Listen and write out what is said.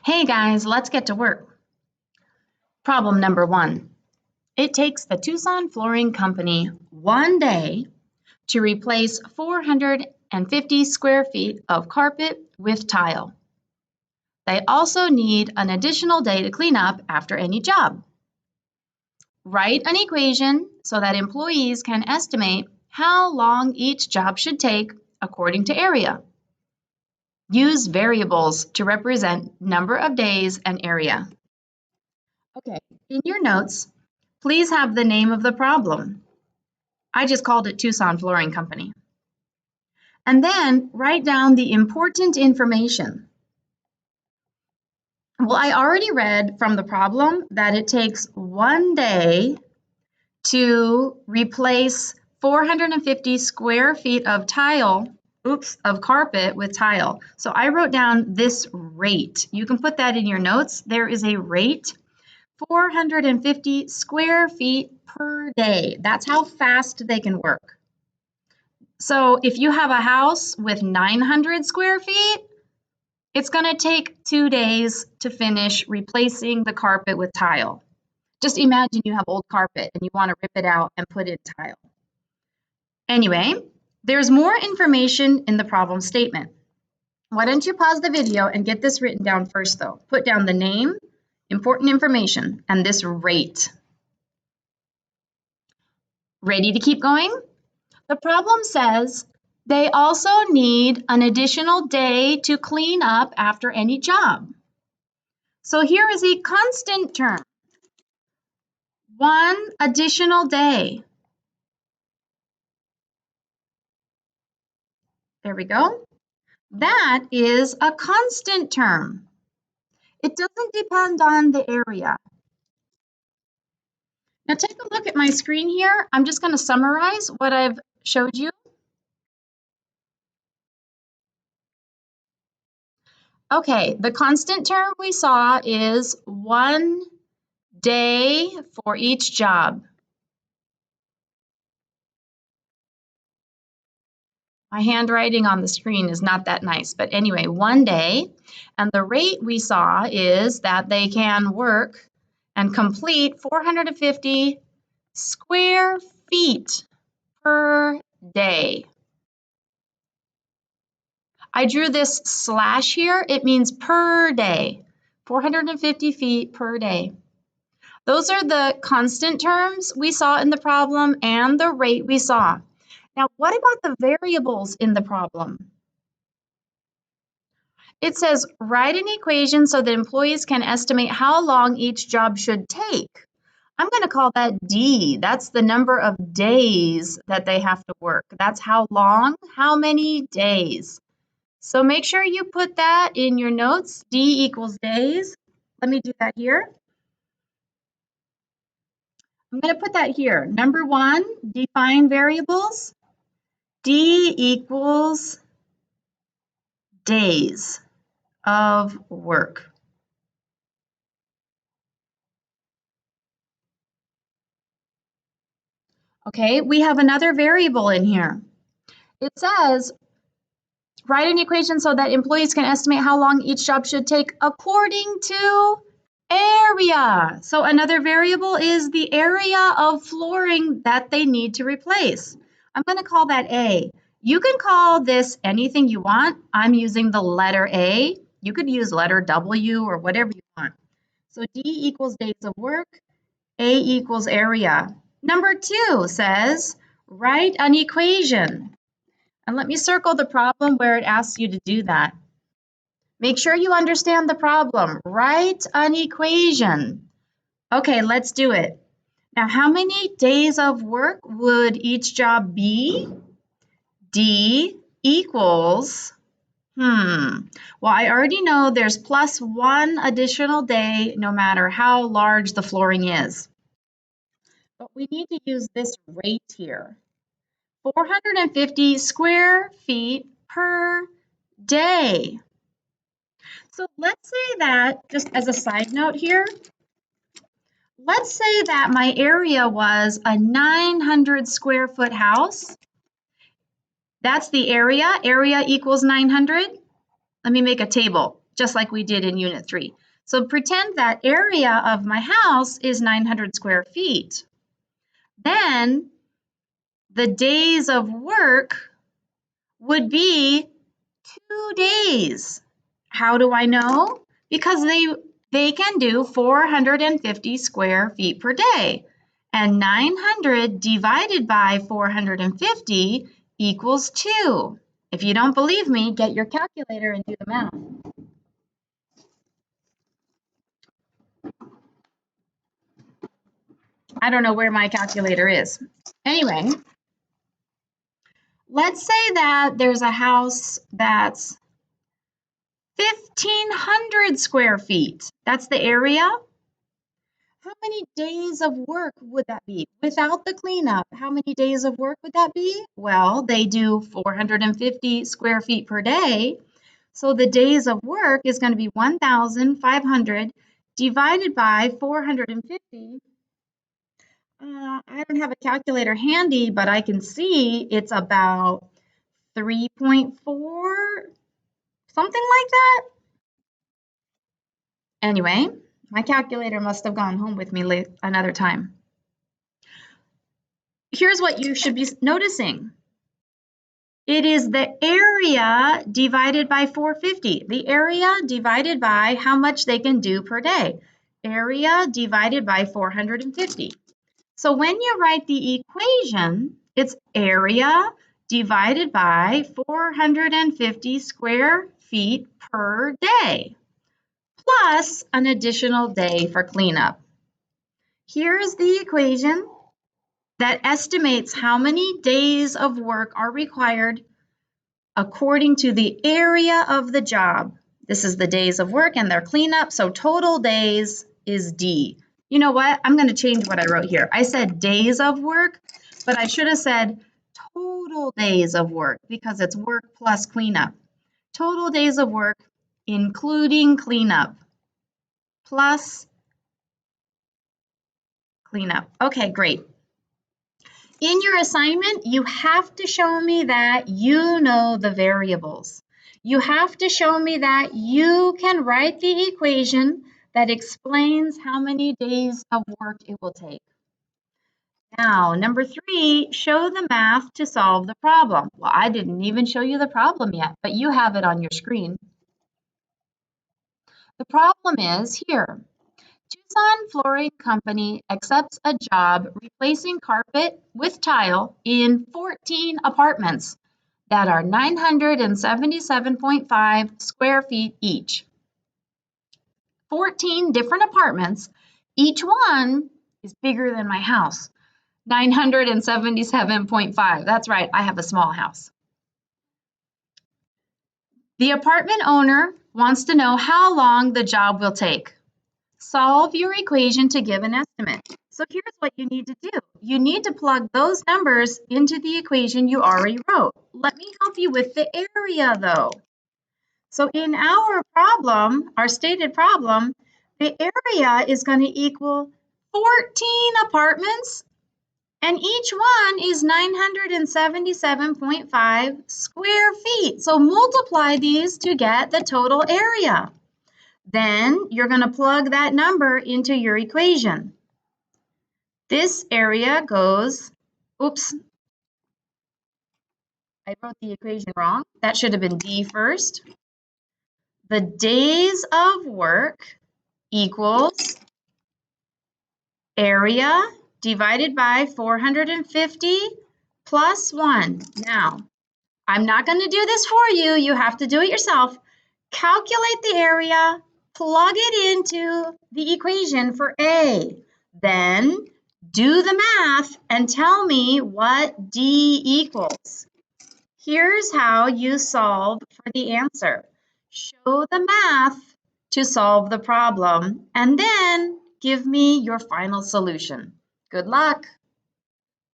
Hey guys, let's get to work. Problem number 1. It takes the Tucson Flooring Company 1 day to replace 450 square feet of carpet with tile. They also need an additional day to clean up after any job. Write an equation so that employees can estimate how long each job should take according to area. Use variables to represent number of days and area. Okay, in your notes, please have the name of the problem. I just called it Tucson Flooring Company. And then write down the important information. Well, I already read from the problem that it takes 1 day to replace 450 square feet of carpet with tile. So I wrote down this rate. You can put that in your notes. There is a rate, 450 square feet per day. That's how fast they can work. So if you have a house with 900 square feet, it's going to take 2 days to finish replacing the carpet with tile. Just imagine you have old carpet and you want to rip it out and put in tile. Anyway, there's more information in the problem statement. Why don't you pause the video and get this written down first though. Put down the name, important information, and this rate. Ready to keep going? The problem says they also need an additional day to clean up after any job. So here is a constant term. 1 additional day. There we go. That is a constant term. It doesn't depend on the area. Now take a look at my screen here. I'm just going to summarize what I've showed you. Okay, the constant term we saw is 1 day for each job. My handwriting on the screen is not that nice, but anyway, 1 day. And the rate we saw is that they can work and complete 450 square feet per day. I drew this slash here. It means per day, 450 feet per day. Those are the constant terms we saw in the problem and the rate we saw. Now, what about the variables in the problem? It says, write an equation so that employees can estimate how long each job should take. I'm going to call that D. That's the number of days that they have to work. That's how long, how many days. So make sure you put that in your notes. D equals days. Let me do that here. I'm going to put that here. Number 1, define variables. D equals days of work. Okay, we have another variable in here. It says, write an equation so that employees can estimate how long each job should take according to area. So another variable is the area of flooring that they need to replace. I'm going to call that A. You can call this anything you want. I'm using the letter A. You could use letter W or whatever you want. So D equals days of work, A equals area. Number 2 says, write an equation. And let me circle the problem where it asks you to do that. Make sure you understand the problem. Write an equation. Okay, let's do it. Now, how many days of work would each job be? D equals, well, I already know there's plus 1 additional day no matter how large the flooring is. But we need to use this rate here. 450 square feet per day. So let's say that, just as a side note here, let's say that my area was a 900 square foot house. That's the area. Area equals 900. Let me make a table. just like we did in Unit 3. So pretend that area of my house is 900 square feet. Then the days of work would be 2 days. How do I know? Because they can do 450 square feet per day. And 900 divided by 450 equals 2. If you don't believe me, get your calculator and do the math. I don't know where my calculator is. Anyway, let's say that there's a house that's 1,500 square feet. That's the area. How many days of work would that be? Without the cleanup, how many days of work would that be? Well, they do 450 square feet per day. So the days of work is going to be 1,500 divided by 450. I don't have a calculator handy, but I can see it's about 3.4, something like that. Anyway, my calculator must have gone home with me another time. Here's what you should be noticing. It is the area divided by 450. The area divided by how much they can do per day. Area divided by 450. So when you write the equation, it's area divided by 450 square feet per day, plus an additional day for cleanup. Here's the equation that estimates how many days of work are required according to the area of the job. This is the days of work and their cleanup, so total days is D. You know what? I'm going to change what I wrote here. I said days of work, but I should have said total days of work because it's work plus cleanup. Total days of work, including cleanup, plus cleanup. Okay, great. In your assignment, you have to show me that you know the variables. You have to show me that you can write the equation that explains how many days of work it will take. Now, number 3, show the math to solve the problem. Well, I didn't even show you the problem yet, but you have it on your screen. The problem is here. Tucson Flooring Company accepts a job replacing carpet with tile in 14 apartments that are 977.5 square feet each. 14 different apartments, each one is bigger than my house. 977.5. That's right, I have a small house. The apartment owner wants to know how long the job will take. Solve your equation to give an estimate. So here's what you need to do. You need to plug those numbers into the equation you already wrote. Let me help you with the area though. So in our problem, our stated problem, the area is going to equal 14 apartments and each one is 977.5 square feet. So multiply these to get the total area. Then you're going to plug that number into your equation. This area goes, oops, I wrote the equation wrong. That should have been D first. The days of work equals area divided by 450 plus 1. Now, I'm not going to do this for you. You have to do it yourself. Calculate the area, plug it into the equation for A. Then do the math and tell me what D equals. Here's how you solve for the answer. Show the math to solve the problem and then give me your final solution. Good luck.